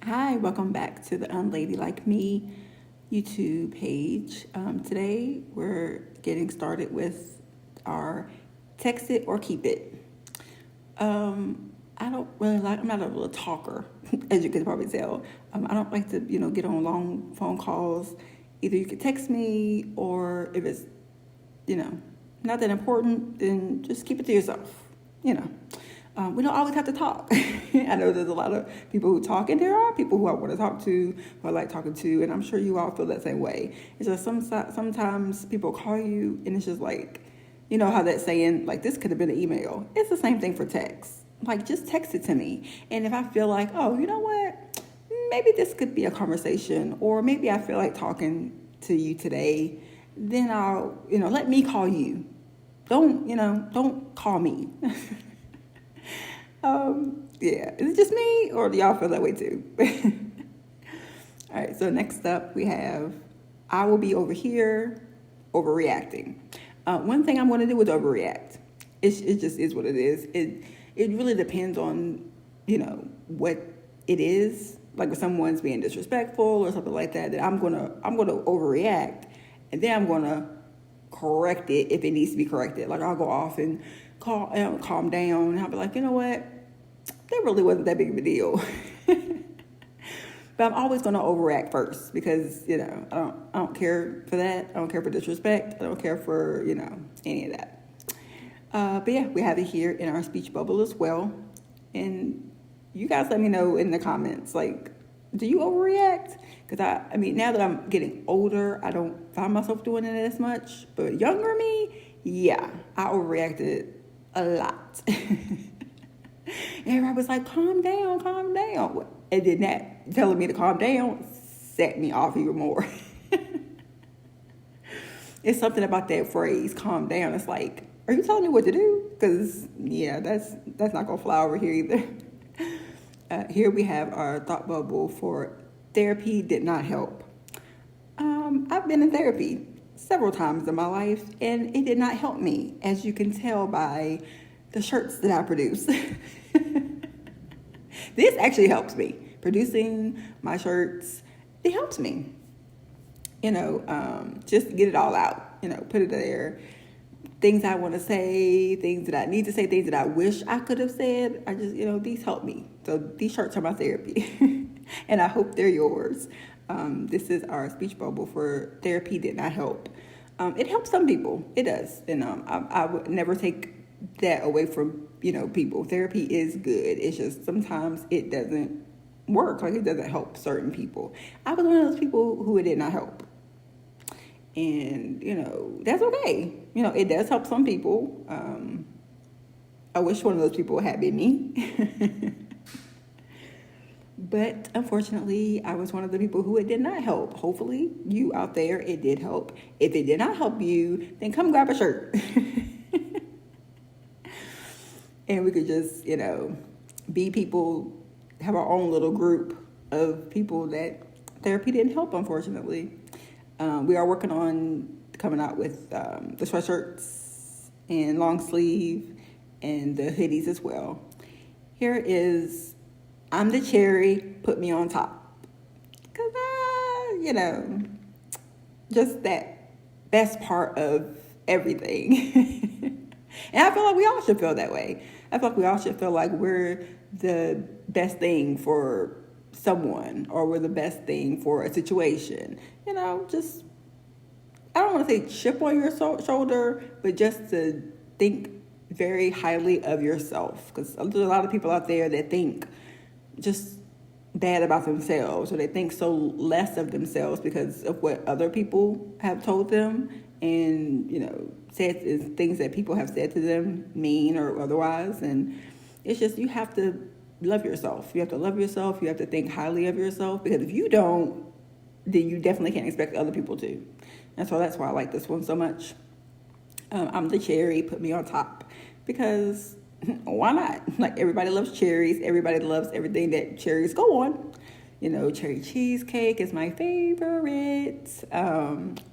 Hi, welcome back to the Unlady Like Me YouTube page. Today we're getting started with our text it or keep it. I don't really like, I'm not a real talker, as you can probably tell. I don't like to, get on long phone calls. Either you can text me or if it's, you know, not that important, then just keep it to yourself, you know. We don't always have to talk. I know there's a lot of people who talk, and there are people who I want to talk to, who I like talking to, and I'm sure you all feel that same way. It's just sometimes people call you, and it's just like, you know how that saying, like, this could have been an email. It's the same thing for text. Like, just text it to me. And if I feel like, oh, you know what? Maybe this could be a conversation, or maybe I feel like talking to you today, then I'll, let me call you. Don't call me. Yeah, is it just me or do y'all feel that way too? All right, so next up we have I will be over here overreacting. One thing I'm going to do is overreact. It just is what it is. It really depends on, what it is. Like if someone's being disrespectful or something like that, then I'm gonna overreact, and then I'm gonna correct it if it needs to be corrected. Like I'll go off and calm down, and I'll be like, you know what, that really wasn't that big of a deal. But I'm always going to overact first because I don't care for that. I don't care for disrespect. I don't care for any of that. But yeah, we have it here in our speech bubble as well. And you guys let me know in the comments, like, do you overreact? Because I mean, now that I'm getting older, I don't find myself doing it as much. But younger me, yeah, I overreacted a lot. Everybody was like, calm down, calm down. And then that telling me to calm down set me off even more. It's something about that phrase, calm down. It's like, are you telling me what to do? Because, yeah, that's not going to fly over here either. Here we have our thought bubble for therapy did not help. I've been in therapy several times in my life, and it did not help me, as you can tell by the shirts that I produce. This actually helps me. Producing my shirts, it helps me. Just get it all out. Put it there. Things I want to say, things that I need to say, things that I wish I could have said. I just, these help me. So these shirts are my therapy. And I hope they're yours. This is our speech bubble for therapy did not help. It helps some people. It does. And I would never take that away from, people. Therapy is good. It's just sometimes it doesn't work. Like it doesn't help certain people. I was one of those people who it did not help. And, that's okay. It does help some people. I wish one of those people had been me. But unfortunately, I was one of the people who it did not help. Hopefully, you out there, it did help. If it did not help you, then come grab a shirt. And we could just, be people, have our own little group of people that therapy didn't help, unfortunately. We are working on coming out with the sweatshirts and long sleeve and the hoodies as well. Here is, I'm the cherry, put me on top. Because, just that best part of everything. And I feel like we all should feel that way. I feel like we all should feel like we're the best thing for someone or we're the best thing for a situation. Just, I don't want to say chip on your shoulder, but just to think very highly of yourself. Because there's a lot of people out there that think just bad about themselves, or they think so less of themselves because of what other people have told them and, said things that people have said to them, mean or otherwise. And it's just, you have to love yourself. You have to love yourself. You have to think highly of yourself, because if you don't, then you definitely can't expect other people to. And so that's why I like this one so much. I'm the cherry, put me on top, because why not? Like, everybody loves cherries. Everybody loves everything that cherries go on. Cherry cheesecake is my favorite.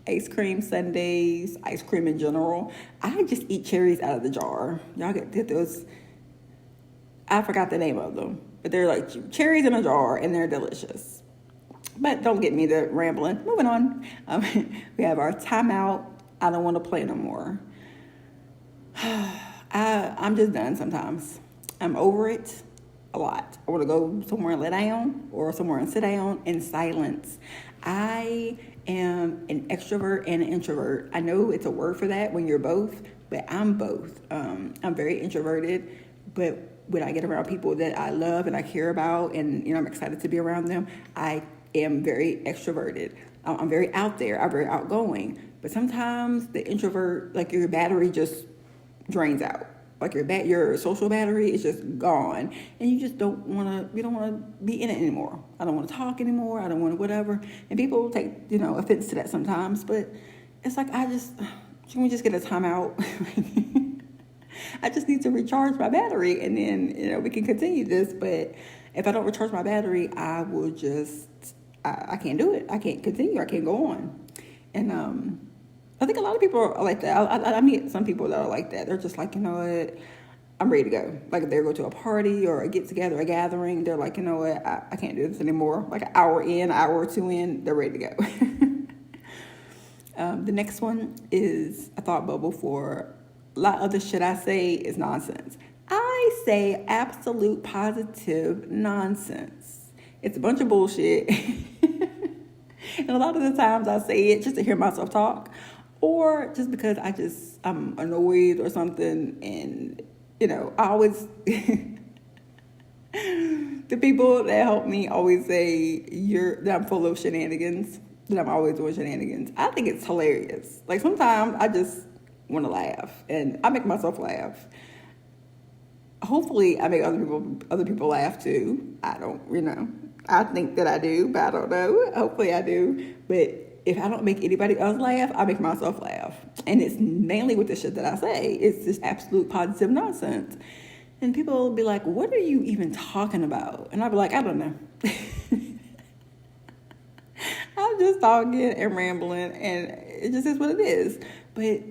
Ice cream sundaes, ice cream in general. I just eat cherries out of the jar. Y'all get those. I forgot the name of them. but they're like cherries in a jar and they're delicious. But don't get me to rambling. Moving on. We have our timeout. I don't want to play no more. I'm just done sometimes. I'm over it a lot. I want to go somewhere and lay down or somewhere and sit down in silence. I am an extrovert and an introvert. I know it's a word for that when you're both, but I'm both. I'm very introverted, but when I get around people that I love and I care about and, I'm excited to be around them, I am very extroverted. I'm very out there. I'm very outgoing. But sometimes the introvert, like your battery just drains out. Like your social battery is just gone, and you just don't want to be in it anymore. I don't want to talk anymore. I don't want to whatever. And people take offense to that sometimes, but it's like can we just get a timeout? I just need to recharge my battery, and then we can continue this. But if I don't recharge my battery, I will I can't do it. I can't continue. I can't go on. And I think a lot of people are like that. I meet some people that are like that. They're just like, you know what, I'm ready to go. Like if they go to a party or a get together, a gathering, they're like, you know what, I can't do this anymore. Like an hour or two in, they're ready to go. The next one is a thought bubble for a lot of the shit I say is nonsense. I say absolute positive nonsense. It's a bunch of bullshit. And a lot of the times I say it just to hear myself talk, or just because I'm annoyed or something. And, I always, the people that help me always say that I'm full of shenanigans, that I'm always doing shenanigans. I think it's hilarious. Like sometimes I just want to laugh, and I make myself laugh. Hopefully I make other people laugh too. I don't, I think that I do, but I don't know. Hopefully I do. But if I don't make anybody else laugh, I make myself laugh. And it's mainly with the shit that I say. It's just absolute positive nonsense. And people will be like, what are you even talking about? And I'll be like, I don't know. I'm just talking and rambling, and it just is what it is. But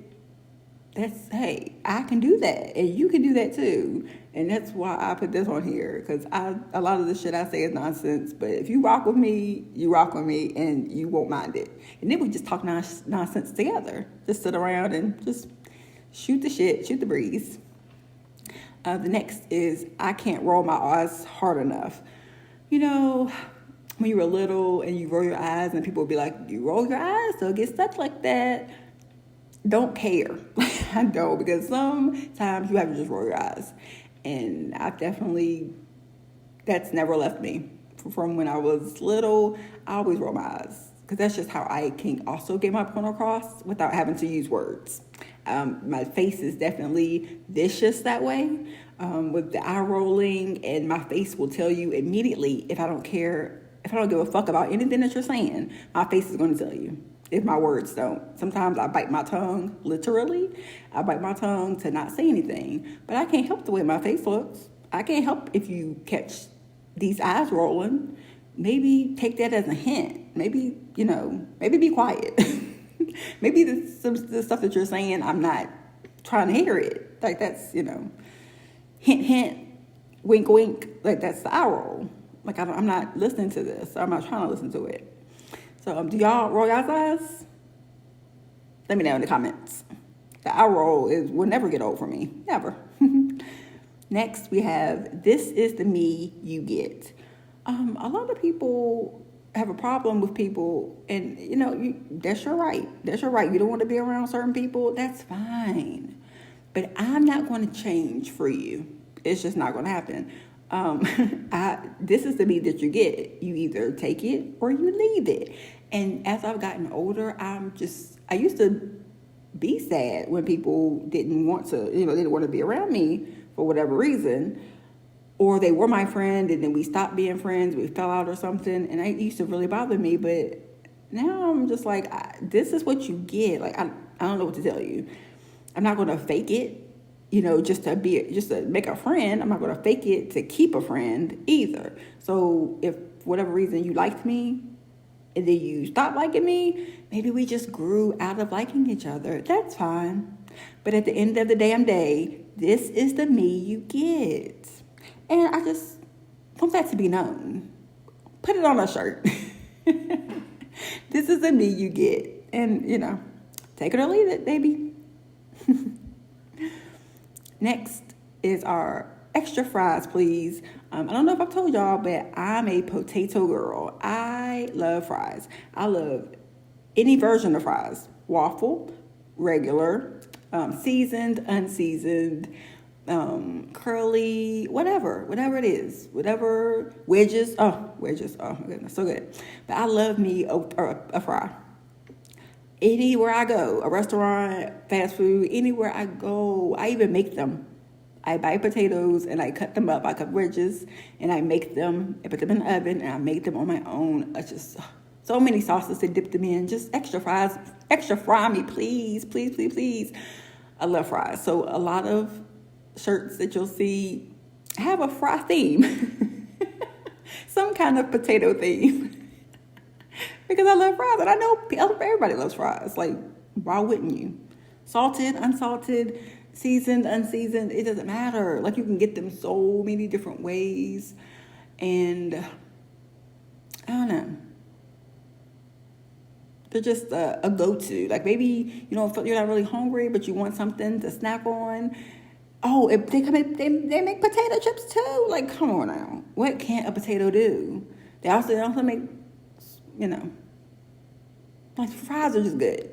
hey, I can do that, and you can do that too. And that's why I put this on here, because a lot of the shit I say is nonsense. But if you rock with me, you rock with me, and you won't mind it. And then we just talk nonsense together. Just sit around and just shoot the shit, shoot the breeze. The next is I can't roll my eyes hard enough. When you were little and you roll your eyes, and people will be like, you roll your eyes, so it gets stuck like that. Don't care. I don't, because sometimes you have to just roll your eyes. And that's never left me. From when I was little, I always roll my eyes, because that's just how I can also get my point across without having to use words. My face is definitely vicious that way, with the eye rolling, and my face will tell you immediately if I don't care, if I don't give a fuck about anything that you're saying, my face is going to tell you. If my words don't. Sometimes I bite my tongue, literally. I bite my tongue to not say anything. But I can't help the way my face looks. I can't help if you catch these eyes rolling. Maybe take that as a hint. Maybe, maybe be quiet. Maybe the stuff that you're saying, I'm not trying to hear it. Like that's, hint, hint, wink, wink. Like that's the eye roll. Like I'm not listening to this. I'm not trying to listen to it. So do y'all roll y'all's eyes? Let me know in the comments. The eye roll will never get old for me. Never. Next, we have, this is the me you get. A lot of people have a problem with people, and, that's your right. That's your right. You don't want to be around certain people. That's fine. But I'm not going to change for you. It's just not going to happen. This is the me that you get. You either take it or you leave it. And as I've gotten older, I used to be sad when people didn't want to, they didn't want to be around me for whatever reason, or they were my friend and then we stopped being friends, we fell out or something, and it used to really bother me. But now I'm just like, this is what you get. Like, I don't know what to tell you. I'm not going to fake it. Just to make a friend. I'm not going to fake it to keep a friend either. So if for whatever reason you liked me and then you stopped liking me, maybe we just grew out of liking each other. That's fine. But at the end of the damn day, this is the me you get. And I just want that to be known. Put it on a shirt. This is the me you get. And, take it or leave it, baby. Next is our extra fries, please. I don't know if I've told y'all, but I'm a potato girl. I love fries. I love any version of fries. Waffle, regular, seasoned, unseasoned, curly, whatever it is, whatever, wedges, oh my goodness, so good. But I love me a fry. Anywhere I go, a restaurant, fast food, anywhere I go, I even make them. I buy potatoes and I cut them up. I cut wedges and I make them. I put them in the oven and I make them on my own. It's just so many sauces to dip them in. Just extra fries, extra fry me, please, please, please, please. I love fries. So a lot of shirts that you'll see have a fry theme, some kind of potato theme. Because I love fries, and I know everybody loves fries. Like, why wouldn't you? Salted, unsalted, seasoned, unseasoned, it doesn't matter. Like, you can get them so many different ways. And, I don't know. They're just a go-to. Like, maybe, you're not really hungry, but you want something to snack on. Oh, they make potato chips, too. Like, come on now. What can't a potato do? They also make... like fries are just good.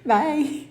Bye.